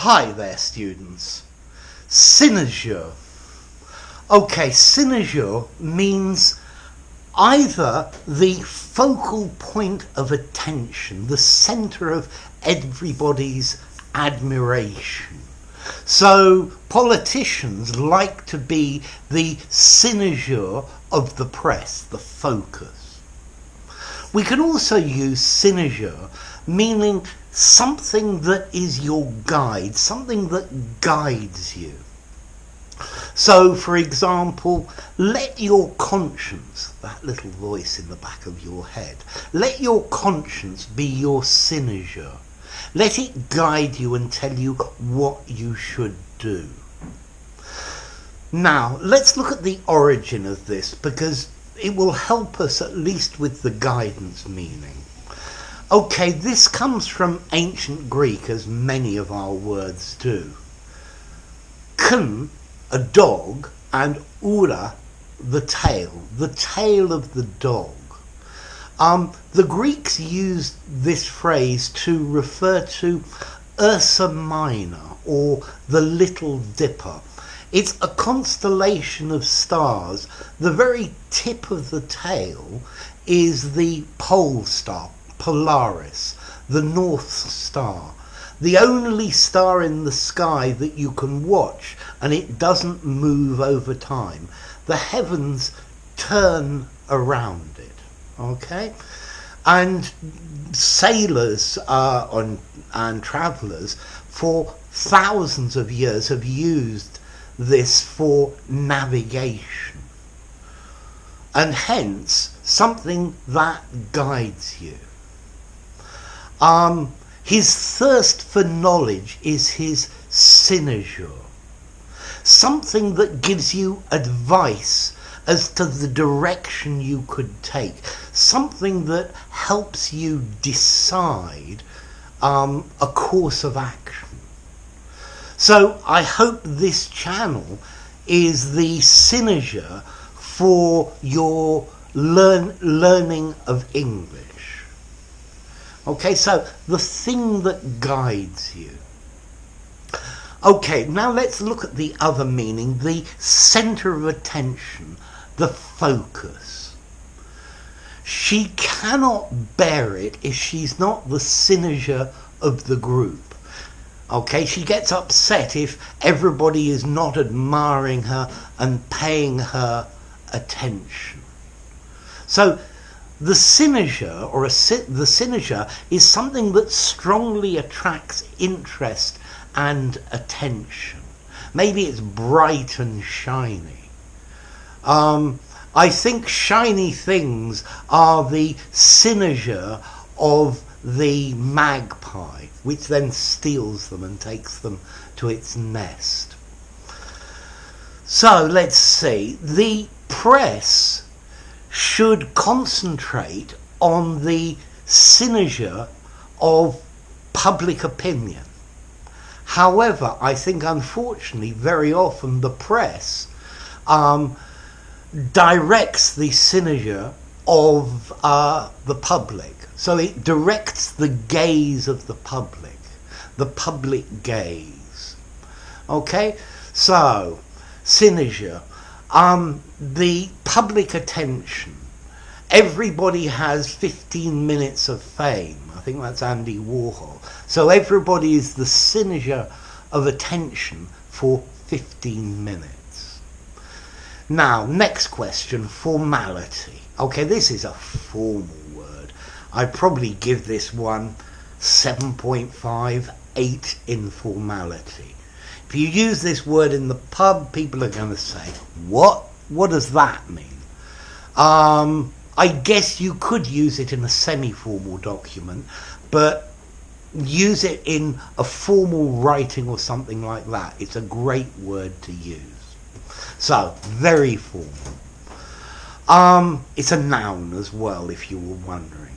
Hi there, students. Cynosure. Okay, cynosure means either the focal point of attention, the center of everybody's admiration. So politicians like to be the cynosure of the press, the focus. We can also use cynosure meaning something that is your guide, something that guides you. So, for example, let your conscience, that little voice in the back of your head, let your conscience be your cynosure. Let it guide you and tell you what you should do. Now, let's look at the origin of this, because it will help us at least with the guidance meaning. Okay, this comes from ancient Greek, as many of our words do. Kn, a dog, and ura, the tail of the dog. The Greeks used this phrase to refer to Ursa Minor, or the Little Dipper. It's a constellation of stars. The very tip of the tail is the pole star, Polaris, the North Star. The only star in the sky that you can watch, and it doesn't move over time. The heavens turn around it, okay? And sailors and travellers for thousands of years have used this for navigation. And hence, something that guides you. His thirst for knowledge is his cynosure. Something that gives you advice as to the direction you could take. Something that helps you decide a course of action. So I hope this channel is the cynosure for your learning of English. Okay, so the thing that guides you. Okay, now let's look at the other meaning, the center of attention, the focus. She cannot bear it if she's not the cynosure of the group. Okay, she gets upset if everybody is not admiring her and paying her attention. So the cynosure, or the cynosure, is something that strongly attracts interest and attention. Maybe it's bright and shiny. I think shiny things are the cynosure of the magpie, which then steals them and takes them to its nest. So let's see. The press should concentrate on the cynosure of public opinion. However, I think unfortunately very often the press directs the cynosure of the public. So it directs the gaze of the public gaze. Okay, so cynosure. The public attention. Everybody has 15 minutes of fame. I think that's Andy Warhol. So everybody is the cynosure of attention for 15 minutes. Now, next question, formality. Okay, this is a formal word. I'd probably give this one 7.5, 8 in formality. If you use this word in the pub, people are going to say, what? What does that mean? I guess you could use it in a semi-formal document, but use it in a formal writing or something like that. It's a great word to use. So, very formal. It's a noun as well, if you were wondering.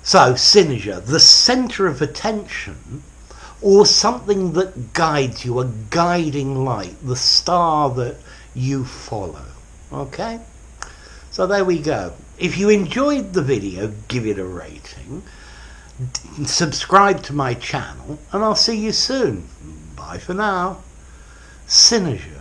So, cynosure, the center of attention, or something that guides you, a guiding light, the star that you follow. Okay? So there we go. If you enjoyed the video, give it a rating. Subscribe to my channel, and I'll see you soon. Bye for now. Cynosure.